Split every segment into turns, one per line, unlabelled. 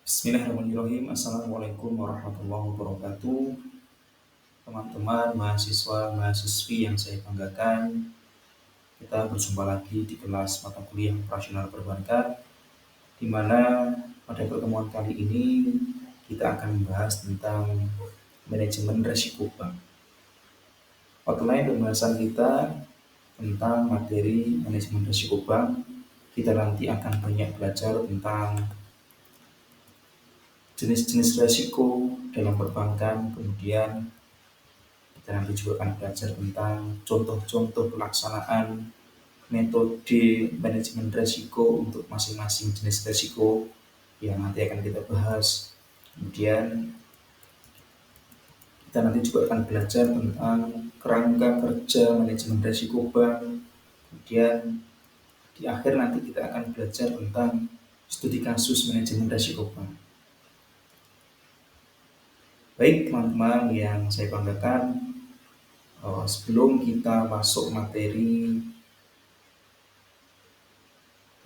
Bismillahirrahmanirrahim. Assalamualaikum warahmatullahi wabarakatuh. Teman-teman, mahasiswa, mahasiswi yang saya banggakan, kita berjumpa lagi di kelas mata kuliah operasional perbankan, di mana pada pertemuan kali ini kita akan membahas tentang manajemen risiko bank. Outline pembahasan kita tentang materi manajemen risiko bank, kita nanti akan banyak belajar tentang jenis-jenis risiko dalam perbankan, kemudian kita nanti juga akan belajar tentang contoh-contoh pelaksanaan metode manajemen risiko untuk masing-masing jenis risiko yang nanti akan kita bahas. Kemudian kita nanti juga akan belajar tentang kerangka kerja manajemen risiko bank. Kemudian di akhir nanti kita akan belajar tentang studi kasus manajemen risiko bank. Baik teman-teman yang saya banggakan, sebelum kita masuk materi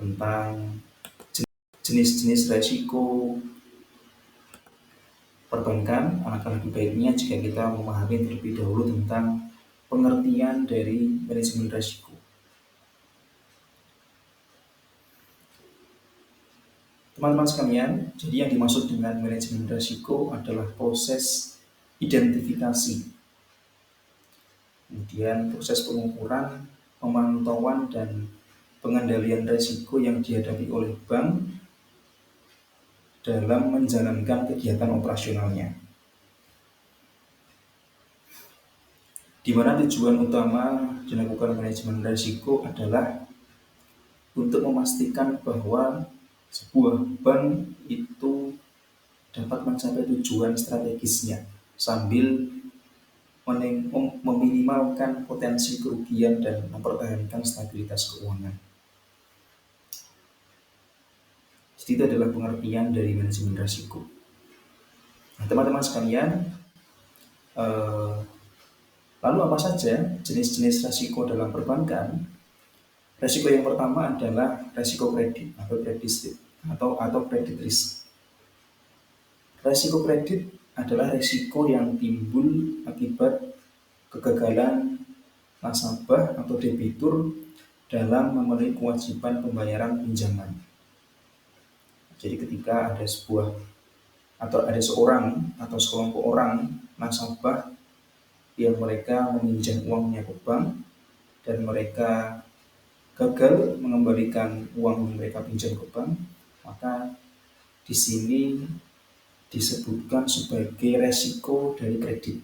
tentang jenis-jenis risiko perbankan, alangkah lebih baiknya jika kita memahami terlebih dahulu tentang pengertian dari manajemen risiko. Teman-teman sekalian, jadi yang dimaksud dengan manajemen risiko adalah proses identifikasi, kemudian proses pengukuran, pemantauan, dan pengendalian risiko yang dihadapi oleh bank dalam menjalankan kegiatan operasionalnya. Di mana tujuan utama dilakukan manajemen risiko adalah untuk memastikan bahwa sebuah bank itu dapat mencapai tujuan strategisnya sambil meminimalkan potensi kerugian dan mempertahankan stabilitas keuangan. Jadi itu adalah pengertian dari manajemen risiko. Nah, teman-teman sekalian, lalu apa saja jenis-jenis risiko dalam perbankan? Risiko yang pertama adalah risiko kredit atau credit risk. Risiko kredit adalah risiko yang timbul akibat kegagalan nasabah atau debitur dalam memenuhi kewajiban pembayaran pinjaman. Jadi ketika ada seorang atau sekelompok orang nasabah yang mereka meminjam uangnya ke bank dan mereka gagal mengembalikan uang yang mereka pinjam ke bank, maka di sini disebutkan sebagai resiko dari kredit.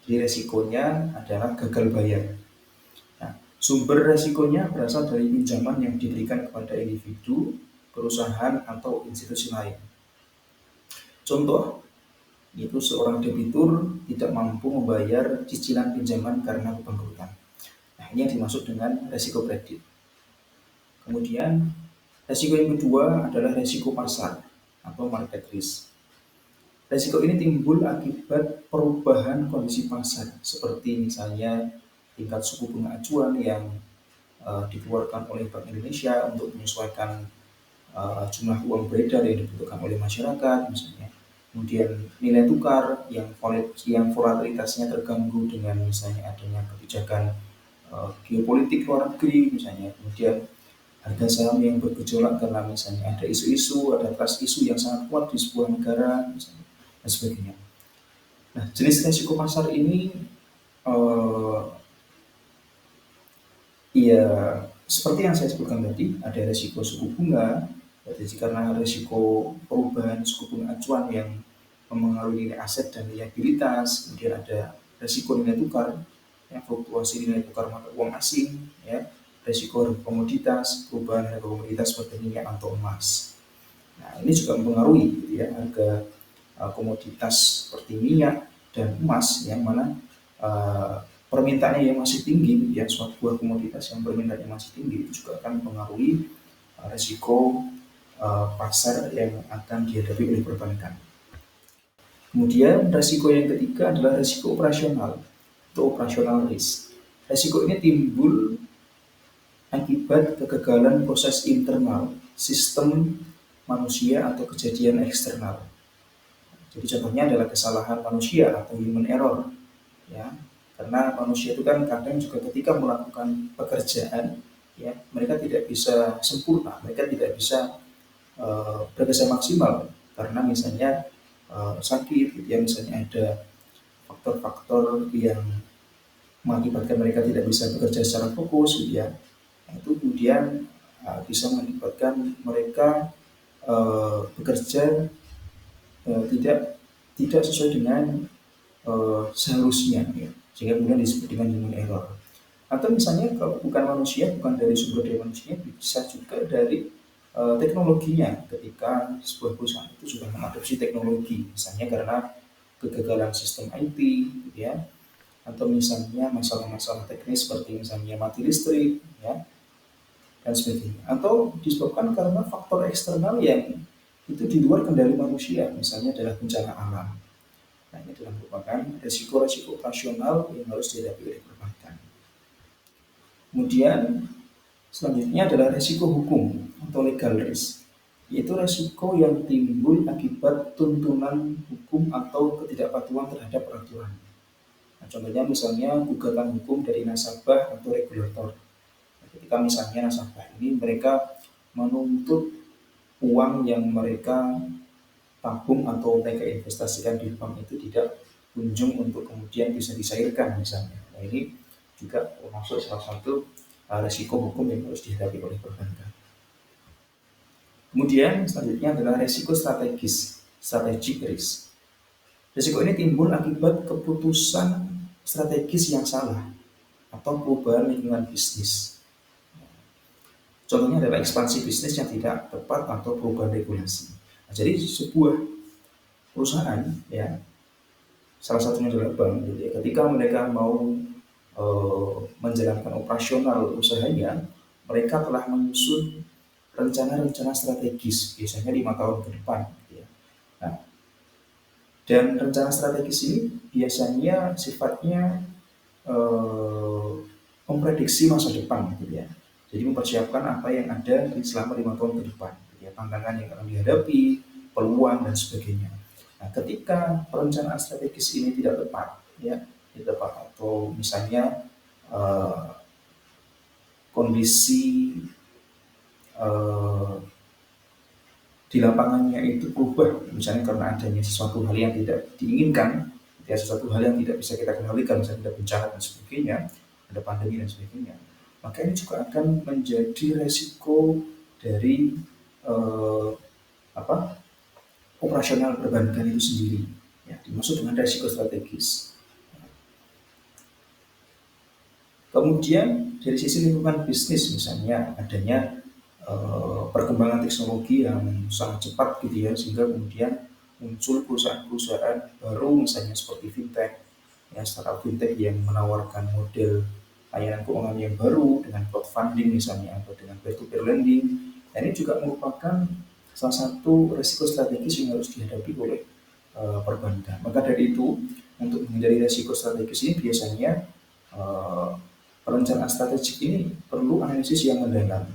Jadi resikonya adalah gagal bayar. Nah, sumber resikonya berasal dari pinjaman yang diberikan kepada individu, perusahaan, atau institusi lain. Contoh, yaitu seorang debitur tidak mampu membayar cicilan pinjaman karena kebangkrutan. Nah, ini yang dimaksud dengan resiko kredit. Kemudian, resiko yang kedua adalah resiko pasar atau market risk. Resiko ini timbul akibat perubahan kondisi pasar, seperti misalnya tingkat suku bunga acuan yang dikeluarkan oleh Bank Indonesia untuk menyesuaikan jumlah uang beredar yang dibutuhkan oleh masyarakat, misalnya. Kemudian nilai tukar yang volatilitasnya terganggu dengan misalnya adanya kebijakan geopolitik luar negeri, misalnya. Kemudian harga saham yang bergejolak karena misalnya ada isu-isu, ada trust isu yang sangat kuat di sebuah negara, misalnya, dan sebagainya. Nah, jenis risiko pasar ini ya seperti yang saya sebutkan tadi, ada risiko suku bunga, jadi karena risiko perubahan suku bunga acuan yang mempengaruhi nilai aset dan liabilitas, kemudian ada risiko nilai tukar, yang fluktuasi nilai tukar mata uang asing, ya, risiko komoditas, perubahan harga komoditas seperti minyak atau emas. Nah, ini juga mempengaruhi gitu ya, harga komoditas seperti minyak dan emas yang mana permintaannya yang masih tinggi, ya, suatu buah komoditas yang permintaannya masih tinggi itu juga akan mempengaruhi risiko pasar yang akan dihadapi oleh perbankan. Kemudian risiko yang ketiga adalah risiko operasional atau operational risk. Risiko ini timbul akibat kegagalan proses internal sistem manusia atau kejadian eksternal. Jadi contohnya adalah kesalahan manusia atau human error, ya. Karena manusia itu kan kadang juga ketika melakukan pekerjaan, ya, mereka tidak bisa sempurna, mereka tidak bisa bekerja maksimal karena misalnya sakit, gitu ya, misalnya ada faktor-faktor yang mengakibatkan mereka tidak bisa bekerja secara fokus, gitu ya. Nah, itu kemudian bisa mengakibatkan mereka bekerja tidak tidak sesuai dengan seharusnya, ya. Sehingga kemudian disebut dengan human error. Atau misalnya kalau bukan manusia, bukan dari sumber daya manusia, bisa juga dari teknologinya. Ketika sebuah perusahaan itu sudah mengadopsi teknologi, misalnya karena kegagalan sistem IT, gitu ya, atau misalnya masalah-masalah teknis seperti misalnya mati listrik, ya, dan sebagainya. Atau disebabkan karena faktor eksternal yang itu di luar kendali manusia, misalnya adalah bencana alam. Nah, ini adalah merupakan resiko-resiko operasional yang harus dihadapi oleh perbankan. Kemudian selanjutnya adalah resiko hukum atau legal risk, yaitu resiko yang timbul akibat tuntunan hukum atau ketidakpatuhan terhadap peraturan. Nah, contohnya misalnya gugatan hukum dari nasabah atau regulator. Nah, ketika misalnya nasabah ini mereka menuntut uang yang mereka tabung atau mereka investasikan di bank itu tidak kunjung untuk kemudian bisa dicairkan misalnya. Nah, ini juga termasuk salah satu resiko hukum yang harus dihadapi oleh perbankan. Kemudian selanjutnya adalah resiko strategis, strategic risk. Risiko ini timbul akibat keputusan strategis yang salah atau perubahan lingkungan bisnis. Contohnya adalah ekspansi bisnis yang tidak tepat atau perubahan regulasi. Nah, jadi sebuah perusahaan, ya, salah satunya adalah bank, gitu ya, ketika mereka mau menjalankan operasional usahanya, mereka telah menyusun rencana-rencana strategis, biasanya 5 tahun ke depan, gitu ya. Nah, dan rencana strategis ini biasanya sifatnya memprediksi masa depan, gitu ya. Jadi mempersiapkan apa yang ada di selama 5 tahun ke depan, gitu ya, tantangan yang akan dihadapi, peluang dan sebagainya. Nah, ketika perencanaan strategis ini tidak tepat, ya, tidak tepat, atau misalnya kondisi eh, di lapangannya itu berubah, misalnya karena adanya sesuatu hal yang tidak diinginkan, ya, sesuatu hal yang tidak bisa kita kendalikan, misalnya ada bencana dan sebagainya, ada pandemi dan sebagainya, maka ini juga akan menjadi resiko dari eh, apa operasional perbankan itu sendiri, ya, dimaksud dengan resiko strategis. Kemudian dari sisi lingkungan bisnis, misalnya adanya perkembangan teknologi yang sangat cepat, gitu ya, sehingga kemudian muncul perusahaan-perusahaan baru misalnya seperti fintech, ya, startup fintech yang menawarkan model layanan keuangan yang baru dengan crowdfunding misalnya atau dengan peer-to-peer lending. Dan ini juga merupakan salah satu risiko strategis yang harus dihadapi oleh perbankan. Maka dari itu, untuk menghindari risiko strategis ini biasanya eh, perencanaan strategik ini perlu analisis yang mendalam,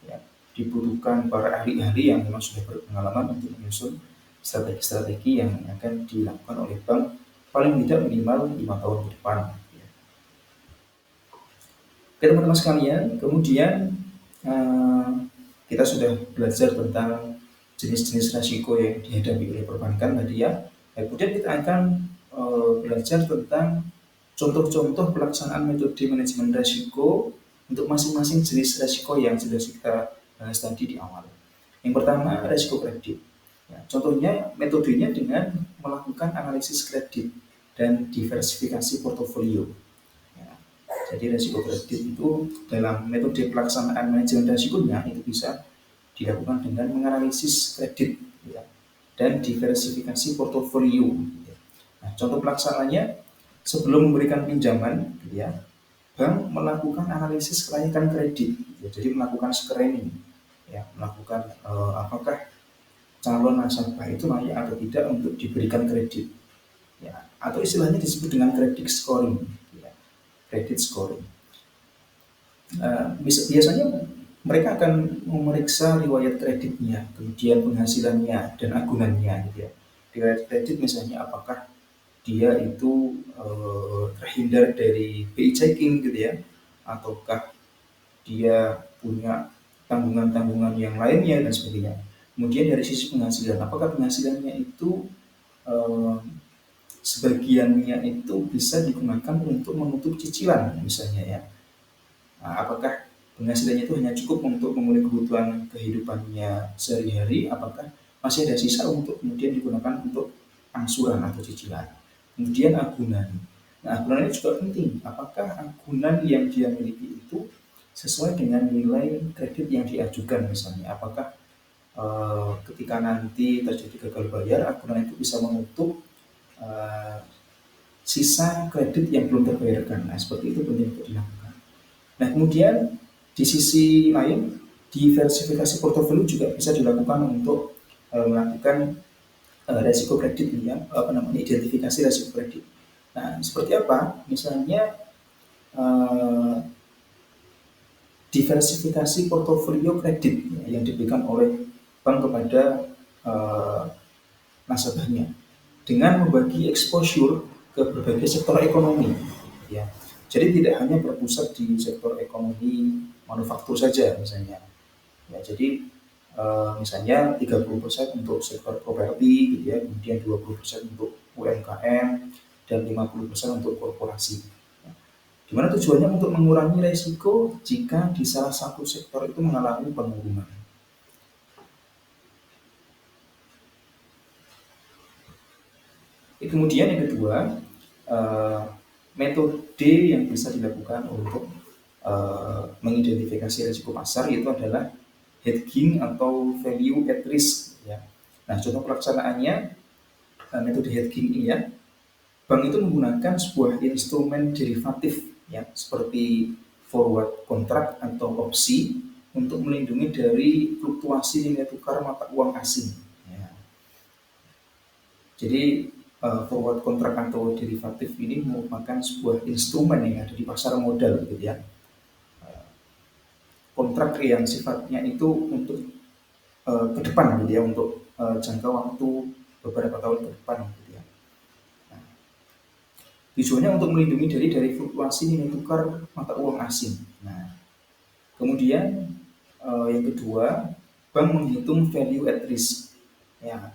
ya. Dibutuhkan para ahli-ahli yang memang sudah berpengalaman untuk menyusun strategi-strategi yang akan dilakukan oleh bank paling tidak minimal 5 tahun ke depan, ya. Oke teman-teman sekalian, kemudian eh, kita sudah belajar tentang jenis-jenis risiko yang dihadapi oleh perbankan tadi, ya. Kemudian kita akan belajar tentang contoh-contoh pelaksanaan metode manajemen risiko untuk masing-masing jenis risiko yang sudah kita bahas tadi di awal. Yang pertama, risiko kredit. Ya, contohnya metodenya dengan melakukan analisis kredit dan diversifikasi portofolio. Ya, jadi risiko kredit itu dalam metode pelaksanaan manajemen risikonya itu bisa dilakukan dengan menganalisis kredit, ya, dan diversifikasi portofolio. Ya. Nah, contoh pelaksananya sebelum memberikan pinjaman, gitu ya, bank melakukan analisis kelayakan kredit, ya, jadi melakukan screening, ya, melakukan apakah calon nasabah itu layak atau tidak untuk diberikan kredit, ya, atau istilahnya disebut dengan credit scoring, ya, credit scoring. Biasanya mereka akan memeriksa riwayat kreditnya, kemudian penghasilannya dan agunannya gitu ya. Riwayat kredit misalnya apakah dia itu terhindar dari BI checking gitu ya, ataukah dia punya tanggungan-tanggungan yang lainnya dan sebagainya. Kemudian dari sisi penghasilan, apakah penghasilannya itu eh, sebagiannya itu bisa digunakan untuk menutup cicilan misalnya ya. Nah, apakah penghasilannya itu hanya cukup untuk memenuhi kebutuhan kehidupannya sehari-hari, apakah masih ada sisa untuk kemudian digunakan untuk angsuran atau cicilan. Kemudian agunan. Nah, agunan ini juga penting. Apakah agunan yang dia miliki itu sesuai dengan nilai kredit yang diajukan misalnya? Apakah ketika nanti terjadi gagal bayar, agunan itu bisa menutup eh, sisa kredit yang belum terbayarkan. Nah, seperti itu penting untuk dilakukan. Nah, kemudian di sisi lain, diversifikasi portofolio juga bisa dilakukan untuk melakukan resiko kredit ya, apa namanya identifikasi resiko kredit. Nah, seperti apa? Misalnya eh, diversifikasi portofolio kredit ya, yang diberikan oleh bank kepada eh, nasabahnya dengan membagi exposure ke berbagai sektor ekonomi ya. Jadi tidak hanya berpusat di sektor ekonomi manufaktur saja misalnya. Ya, jadi misalnya 30% untuk sektor properti gitu ya, kemudian 20% untuk UMKM dan 50% untuk korporasi. Ya. Di mana tujuannya untuk mengurangi resiko jika di salah satu sektor itu mengalami penurunan. Kemudian yang kedua, eh, metode yang bisa dilakukan untuk mengidentifikasi risiko pasar itu adalah hedging atau value at risk ya. Nah, contoh pelaksanaannya metode hedging ini ya, bank itu menggunakan sebuah instrumen derivatif ya seperti forward contract atau opsi untuk melindungi dari fluktuasi nilai tukar mata uang asing. Ya. Jadi forward contract atau derivatif ini merupakan sebuah instrumen yang ada di pasar modal gitu ya. Kontrak yang sifatnya itu untuk ke depan gitu ya, untuk jangka waktu beberapa tahun ke depan gitu ya. Nah, tujuannya untuk melindungi dari fluktuasi nilai tukar mata uang asing. Nah, kemudian yang kedua, bank menghitung value at risk ya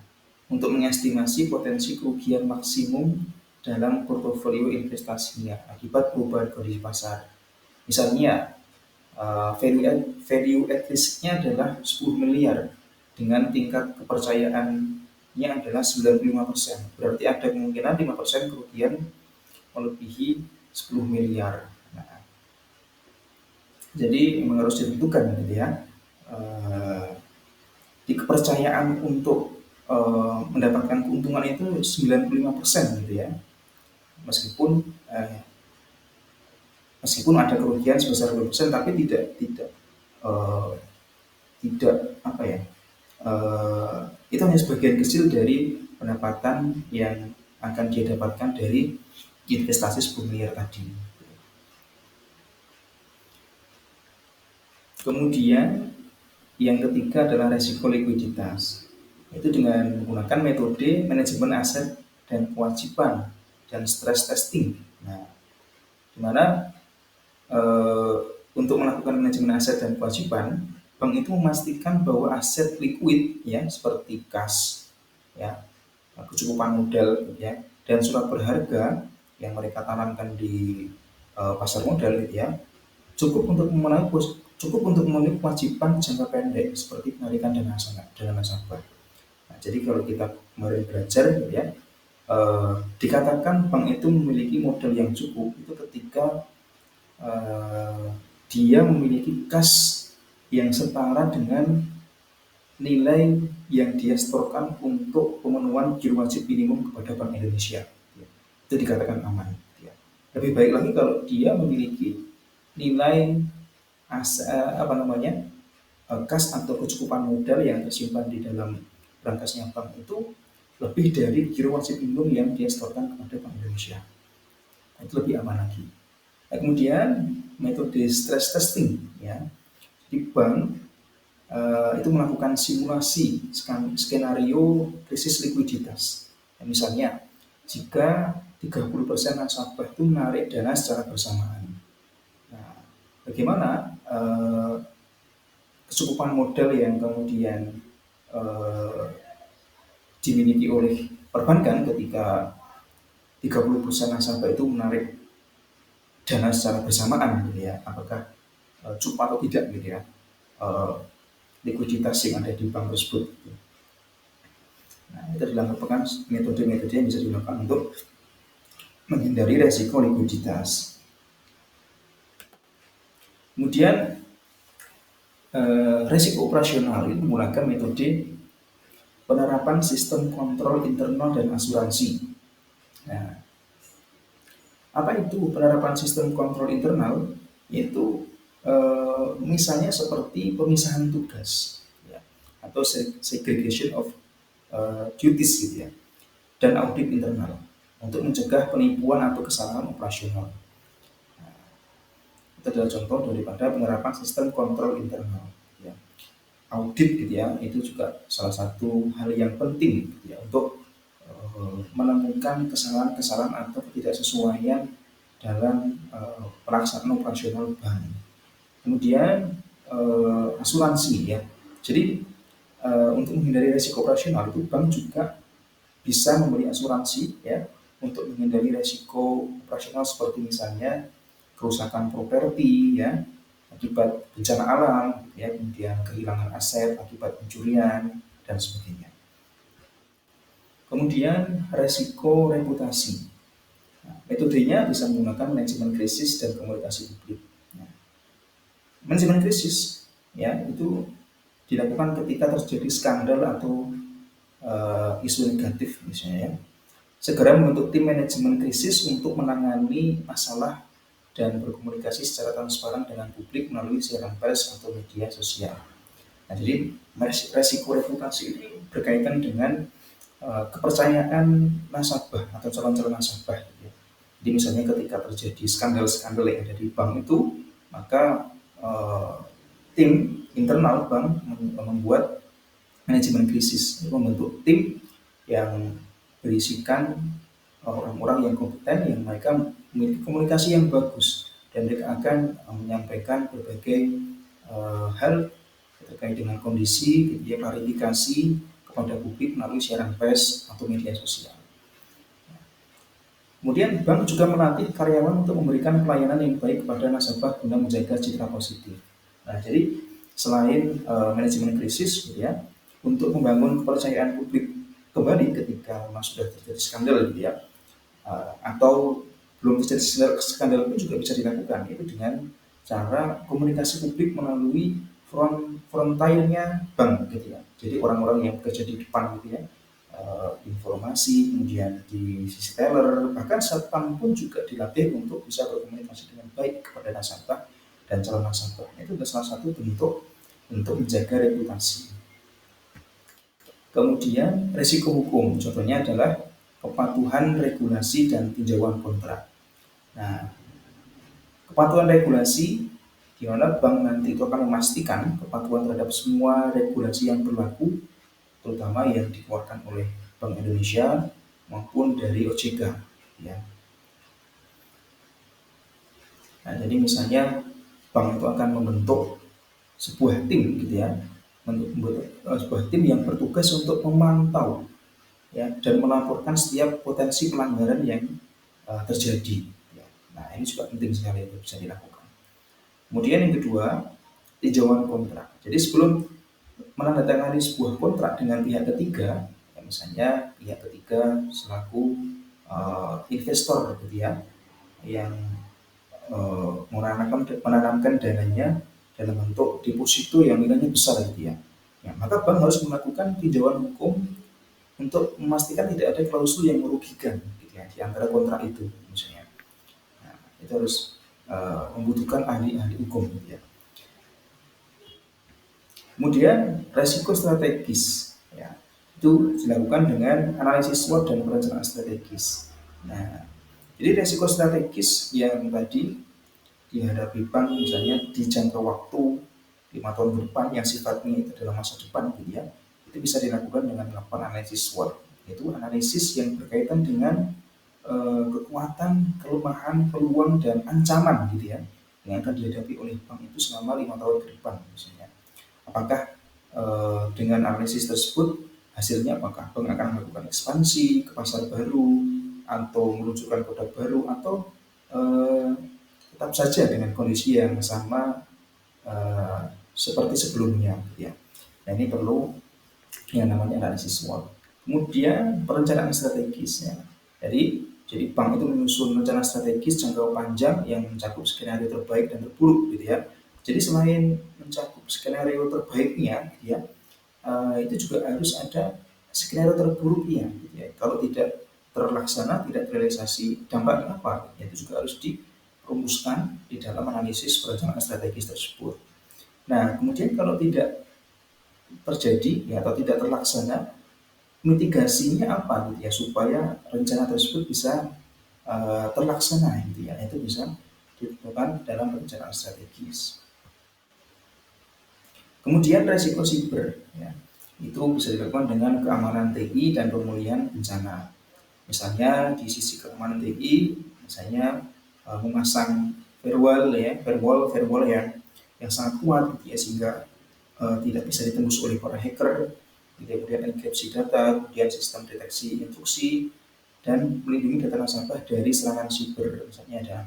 untuk mengestimasi potensi kerugian maksimum dalam portofolio investasinya akibat perubahan kondisi pasar. Misalnya value at risk-nya adalah 10 miliar dengan tingkat kepercayaannya adalah 95%. Berarti ada kemungkinan 5% kerugian melebihi 10 miliar. Nah, jadi memang harus ditentukan gitu ya. Eh, di kepercayaan untuk mendapatkan keuntungan itu 95% gitu ya. Meskipun eh, meskipun ada kerugian sebesar 20% tapi eh, tidak apa ya, itu hanya sebagian kecil dari pendapatan yang akan dia dapatkan dari investasi 10 miliar tadi. Kemudian yang ketiga adalah resiko likuiditas. Itu dengan menggunakan metode manajemen aset dan kewajiban dan stress testing. Nah, di mana eh, untuk melakukan manajemen aset dan kewajiban, bank itu memastikan bahwa aset liquid ya seperti kas, ya, kecukupan modal ya, dan surat berharga yang mereka tanamkan di pasar modal gitu ya, cukup untuk memenuhi kewajiban jangka pendek seperti penarikan dana nasabah. Nah, jadi kalau kita kemarin belajar gitu ya, dikatakan bank itu memiliki modal yang cukup itu ketika eh, dia memiliki kas yang setara dengan nilai yang dia setorkan untuk pemenuhan giro wajib minimum kepada Bank Indonesia. Itu dikatakan aman. Lebih baik lagi kalau dia memiliki nilai apa namanya kas atau kecukupan modal yang tersimpan di dalam berangkasnya bank itu lebih dari giro wajib minimum yang dia setorkan kepada Bank Indonesia. Itu lebih aman lagi. Nah, kemudian metode stress testing ya. di bank itu melakukan simulasi skenario krisis likuiditas. Ya, misalnya, jika 30% nasabah itu menarik dana secara bersamaan. Nah, bagaimana kecukupan modal yang kemudian eh, dimiliki oleh perbankan ketika 30% nasabah itu menarik dana secara bersamaan gitu ya, apakah cukup atau tidak gitu ya, eh, likuiditas yang ada di bank tersebut. Nah, itu adalah merupakan metode-metode yang bisa dilakukan untuk menghindari resiko likuiditas. Kemudian resiko operasional itu menggunakan metode penerapan sistem kontrol internal dan asuransi. Nah, apa itu penerapan sistem kontrol internal? Yaitu misalnya seperti pemisahan tugas, ya, atau segregation of duties gitu ya, dan audit internal untuk mencegah penipuan atau kesalahan operasional. Itu adalah contoh daripada penerapan sistem kontrol internal. Ya. Audit gitu ya, itu juga salah satu hal yang penting gitu ya, untuk menemukan kesalahan-kesalahan atau ketidaksesuaian dalam pelaksanaan operasional bank. Kemudian asuransi ya. Jadi untuk menghindari risiko operasional itu bank juga bisa memberi asuransi ya untuk menghindari risiko operasional seperti misalnya kerusakan properti ya akibat bencana alam ya, kemudian kehilangan aset akibat pencurian dan sebagainya. Kemudian resiko reputasi. Nah, metodenya bisa menggunakan manajemen krisis dan komunikasi publik. Nah, manajemen krisis ya itu dilakukan ketika terjadi skandal atau isu negatif misalnya ya. Segera membentuk tim manajemen krisis untuk menangani masalah dan berkomunikasi secara transparan dengan publik melalui siaran pers atau media sosial. Nah, jadi resiko reputasi ini berkaitan dengan kepercayaan nasabah atau calon-calon nasabah. Gitu. Jadi misalnya ketika terjadi skandal-skandal yang ada di bank itu, maka tim internal bank membuat manajemen krisis, membentuk tim yang berisikan orang-orang yang kompeten, yang mereka memiliki komunikasi yang bagus, dan mereka akan menyampaikan berbagai hal terkait dengan kondisi, dia klarifikasi kepada publik melalui siaran pers atau media sosial. Kemudian bank juga melatih karyawan untuk memberikan pelayanan yang baik kepada nasabah guna menjaga citra positif. Nah, jadi selain manajemen krisis, gitu ya, untuk membangun kepercayaan publik kembali ketika memang sudah terjadi skandal, gitu ya, atau belum terjadi skandal pun juga bisa dilakukan, itu dengan cara komunikasi publik melalui frontier-nya bank, gitu ya. Jadi orang-orang yang bekerja di depan, gitu ya, informasi, kemudian di sisi teller, bahkan satpam pun juga dilatih untuk bisa berkomunikasi dengan baik kepada nasabah dan calon nasabah. Itu adalah salah satu bentuk untuk menjaga reputasi. Kemudian risiko hukum, contohnya adalah kepatuhan regulasi dan tinjauan kontrak. Nah, kepatuhan regulasi di mana bank nanti itu akan memastikan kepatuhan terhadap semua regulasi yang berlaku, terutama yang dikeluarkan oleh Bank Indonesia maupun dari OJK. Ya. Nah, jadi misalnya bank itu akan membentuk sebuah tim, gitu ya, membentuk sebuah tim yang bertugas untuk memantau ya dan melaporkan setiap potensi pelanggaran yang terjadi. Ya. Nah, ini juga penting sekali itu bisa dilakukan. Kemudian yang kedua, tinjauan kontrak. Jadi sebelum menandatangani sebuah kontrak dengan pihak ketiga, ya misalnya pihak ketiga selaku investor, gitu ya, yang menanamkan dananya dalam bentuk deposito yang nilainya besar, gitu ya. Ya, maka bank harus melakukan tinjauan hukum untuk memastikan tidak ada klausul yang merugikan, gitu ya, di antara kontrak itu, misalnya. Nah, itu harus membutuhkan ahli-ahli hukum, gitu ya. Kemudian resiko strategis, ya, itu dilakukan dengan analisis SWOT dan perencanaan strategis. Nah, jadi resiko strategis yang tadi dihadapi bank misalnya di jangka waktu 5 tahun ke depan yang sifatnya itu adalah masa depan gitu ya, itu bisa dilakukan dengan melakukan analisis SWOT. Itu analisis yang berkaitan dengan kekuatan, kelemahan, peluang, dan ancaman gitu ya yang akan dihadapi oleh bank itu selama 5 tahun ke depan misalnya. Apakah dengan analisis tersebut hasilnya apakah bank akan melakukan ekspansi ke pasar baru atau meluncurkan produk baru atau eh, tetap saja dengan kondisi yang sama eh, seperti sebelumnya gitu ya. Nah ini perlu yang namanya analisis SWOT. Kemudian perencanaan strategisnya. Jadi bank itu menyusun rencana strategis jangka panjang yang mencakup skenario terbaik dan terburuk gitu ya. Jadi selain mencakup skenario terbaiknya gitu ya, itu juga harus ada skenario terburuknya gitu ya. Kalau tidak terlaksana, tidak terrealisasi, dampaknya apa? Itu juga harus dirumuskan di dalam analisis perencanaan strategis tersebut. Nah, kemudian kalau tidak terjadi ya atau tidak terlaksana, mitigasinya apa gitu ya supaya rencana tersebut bisa terlaksana gitu ya. Itu bisa dilakukan dalam perencanaan strategis. Kemudian resiko siber ya. Itu bisa dilakukan dengan keamanan TI dan pemulihan bencana. Misalnya di sisi keamanan TI, misalnya memasang firewall yang sangat kuat gitu ya, sehingga tidak bisa ditembus oleh para hacker, kemudian enkripsi data, kemudian sistem deteksi intrusi, dan melindungi data nasabah dari serangan siber. Misalnya ada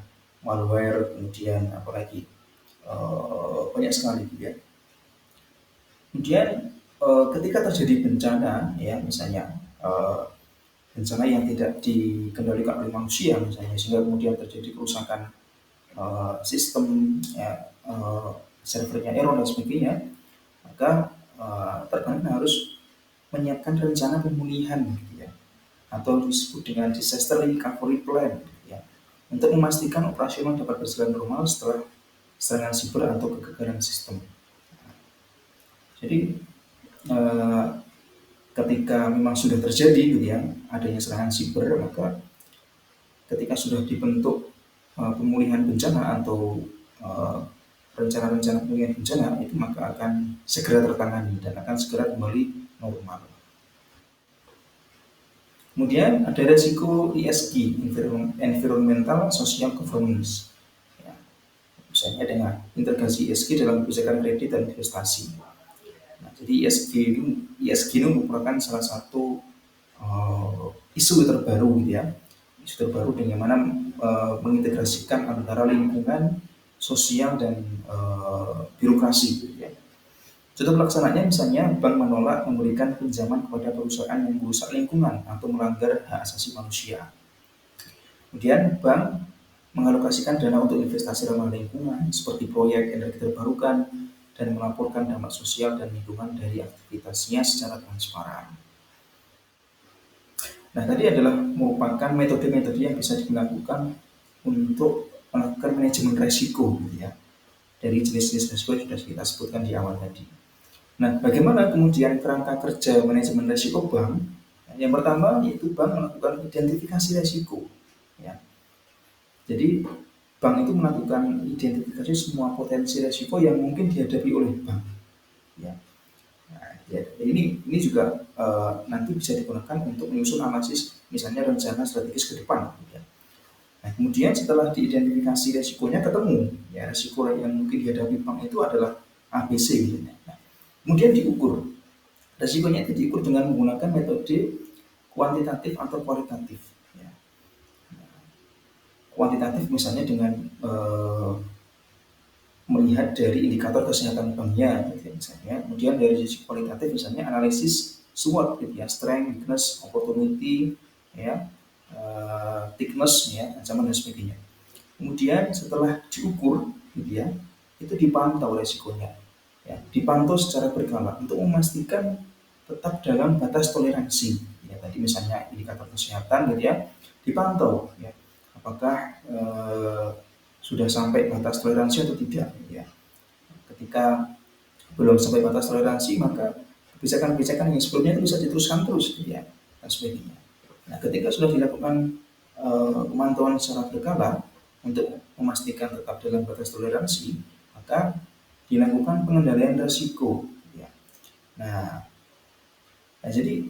malware, kemudian apalagi banyak sekali gitu ya. Kemudian ketika terjadi bencana, ya misalnya bencana yang tidak dikendalikan oleh manusia, misalnya sehingga kemudian terjadi kerusakan sistem, ya, servernya error dan sebagainya, maka perbankan harus menyiapkan rencana pemulihan, gitu ya, atau disebut dengan disaster recovery plan, gitu ya, untuk memastikan operasional dapat berjalan normal setelah serangan siber atau kegagalan sistem. Jadi eh, ketika memang sudah terjadi gitu ya adanya serangan siber, maka ketika sudah dibentuk pemulihan bencana atau uh, rencana-rencana pemulihan bencana itu, maka akan segera tertangani dan akan segera kembali normal. Kemudian ada resiko ESG, Environmental Social Governance. Ya, misalnya dengan integrasi ESG dalam kebijakan kredit dan investasi. Nah, jadi ESG ini merupakan salah satu isu terbaru gitu ya, isu terbaru dengan mana mengintegrasikan antara lingkungan, sosial, dan birokrasi gitu ya. Contoh pelaksananya misalnya bank menolak memberikan pinjaman kepada perusahaan yang merusak lingkungan atau melanggar hak asasi manusia. Kemudian bank mengalokasikan dana untuk investasi ramah lingkungan seperti proyek energi terbarukan dan melaporkan dampak sosial dan lingkungan dari aktivitasnya secara transparan. Nah, tadi adalah merupakan metode-metode yang bisa dilakukan untuk melakukan manajemen resiko gitu ya. Dari jenis-jenis resiko yang sudah kita sebutkan di awal tadi. Nah, bagaimana kemudian kerangka kerja manajemen resiko bank? Yang pertama yaitu bank melakukan identifikasi resiko. Ya. Jadi bank itu melakukan identifikasi semua potensi resiko yang mungkin dihadapi oleh bank. Ya. Nah, ya, ini juga nanti bisa digunakan untuk menyusun analisis misalnya rencana strategis ke depan. Ya. Nah, kemudian setelah diidentifikasi resikonya ketemu, ya resiko yang mungkin dihadapi bank itu adalah ABC misalnya. Nah, kemudian diukur. Resikonya itu diukur dengan menggunakan metode kuantitatif atau kualitatif. Ya. Kuantitatif misalnya dengan melihat dari indikator kesehatan banknya, gitu ya, misalnya. Kemudian dari sisi kualitatif misalnya analisis SWOT, gitu ya, strength, weakness, opportunity, ya, thickness, ya, ancaman dan sebagainya. Kemudian setelah diukur, gitu ya, itu dipantau resikonya, ya, dipantau secara berkala untuk memastikan tetap dalam batas toleransi. Ya, tadi misalnya indikator kesehatan, gitu ya, dipantau, ya, apakah sudah sampai batas toleransi atau tidak. Ya. Ketika belum sampai batas toleransi, maka kebijakan-kebijakan yang sebelumnya itu bisa diteruskan terus, ya, dan sebagainya. Nah, ketika sudah dilakukan pemantauan secara berkala untuk memastikan tetap dalam batas toleransi, maka dilakukan pengendalian risiko. Ya. Nah, jadi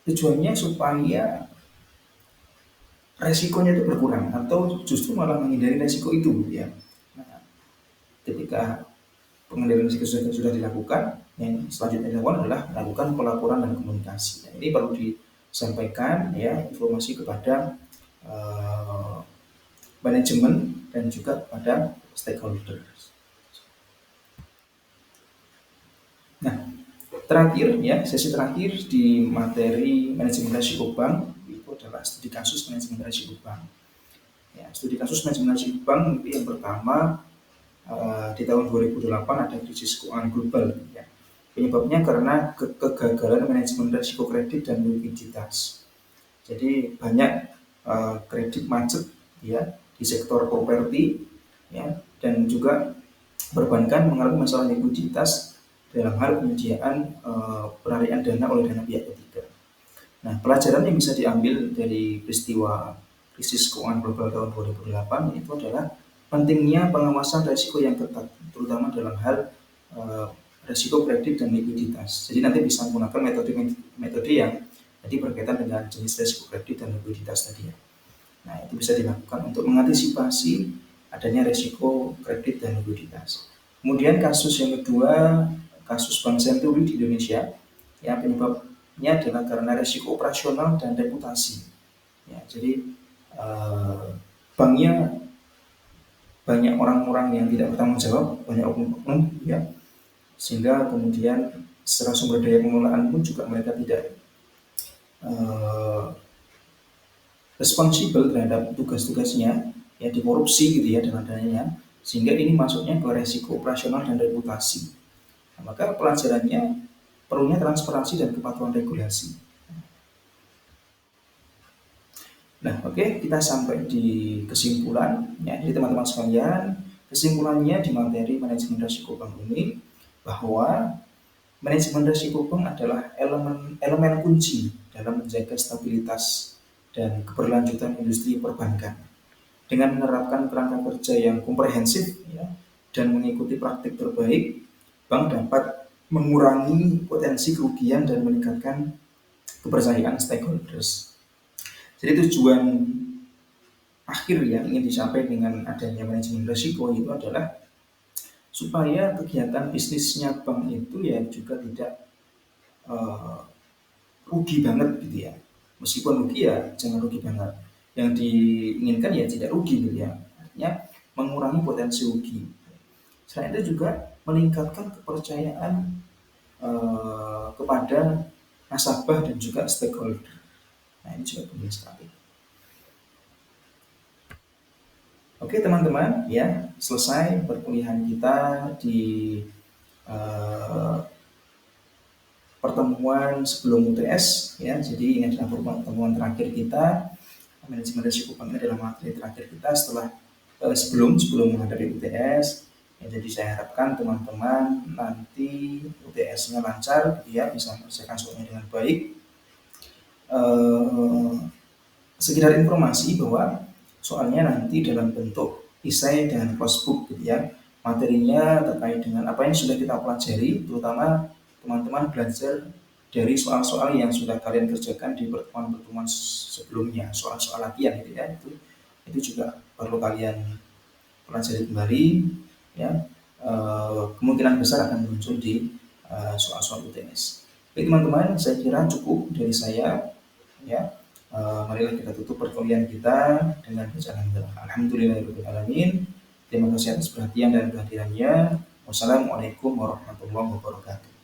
tujuannya supaya resikonya itu berkurang atau justru malah menghindari resiko itu. Ya. Nah, ketika pengendalian risiko sudah dilakukan, yang selanjutnya dilakukan adalah melakukan pelaporan dan komunikasi. Nah, ini perlu disampaikan ya informasi kepada manajemen dan juga pada stakeholders. Nah, terakhir ya, sesi terakhir di materi manajemen risiko bank itu adalah studi kasus manajemen risiko bank. Ya, studi kasus manajemen risiko bank itu yang pertama di tahun 2008 ada krisis keuangan global. Ya. Penyebabnya karena kegagalan manajemen risiko kredit dan likuiditas. Jadi banyak kredit macet ya di sektor properti ya, dan juga perbankan mengalami masalah likuiditas dalam hal penyediaan penarikan dana oleh dana pihak ketiga. Nah, pelajaran yang bisa diambil dari peristiwa krisis keuangan global tahun 2008 itu adalah pentingnya pengawasan risiko yang ketat, terutama dalam hal risiko kredit dan likuiditas. Jadi nanti bisa menggunakan metode yang tadi berkaitan dengan jenis risiko kredit dan likuiditas tadi ya. Nah, itu bisa dilakukan untuk mengantisipasi adanya risiko kredit dan likuiditas. Kemudian kasus yang kedua, kasus Bank Senturi di Indonesia, ya penyebabnya adalah karena risiko operasional dan reputasi. Ya, jadi banknya banyak orang-orang yang tidak bertanggung jawab, banyak oknum-oknum, ya, sehingga kemudian secara sumber daya pengelolaan pun juga mereka tidak responsibel terhadap tugas-tugasnya, ya dikorupsi gitu ya dananya, sehingga ini masuknya ke resiko operasional dan reputasi. Nah, maka pelajarannya perlunya transparansi dan kepatuhan regulasi. Nah, oke, kita sampai di kesimpulan. Ya, jadi teman-teman sekalian, kesimpulannya di materi manajemen risiko bank ini bahwa manajemen risiko bank adalah elemen kunci dalam menjaga stabilitas dan keberlanjutan industri perbankan. Dengan menerapkan kerangka kerja yang komprehensif ya, dan mengikuti praktik terbaik, bank dapat mengurangi potensi kerugian dan meningkatkan kepercayaan stakeholders. Jadi tujuan akhir yang ingin dicapai dengan adanya manajemen risiko itu adalah supaya kegiatan bisnisnya bank itu ya juga tidak uh, rugi banget gitu ya. Meskipun rugi ya jangan rugi banget. Yang diinginkan ya tidak rugi gitu ya. Artinya mengurangi potensi rugi. Selain itu juga meningkatkan kepercayaan kepada nasabah dan juga stakeholder. Nah, ini juga penting sekali. Oke teman-teman, ya selesai perkuliahan kita di uh, pertemuan sebelum UTS. Ya, jadi ini adalah pertemuan terakhir kita. Manajemen risiko bank ini adalah materi terakhir kita setelah sebelum menghadapi UTS. Ya, jadi saya harapkan teman-teman nanti UTS-nya lancar, ya bisa menyelesaikan soalnya dengan baik. Sekedar informasi bahwa soalnya nanti dalam bentuk esai dan closebook gitu ya. Materinya terkait dengan apa yang sudah kita pelajari, terutama teman-teman belajar dari soal-soal yang sudah kalian kerjakan di pertemuan-pertemuan sebelumnya, soal-soal latihan gitu ya. Itu juga perlu kalian pelajari kembali ya. Kemungkinan besar akan muncul di soal-soal UTS. Baik teman-teman, saya kira cukup dari saya ya. Marilah kita tutup perkuliahan kita dengan bacaan alhamdulillahirobbilalamin. Terima kasih atas perhatian dan kehadirannya. Wassalamualaikum warahmatullahi wabarakatuh.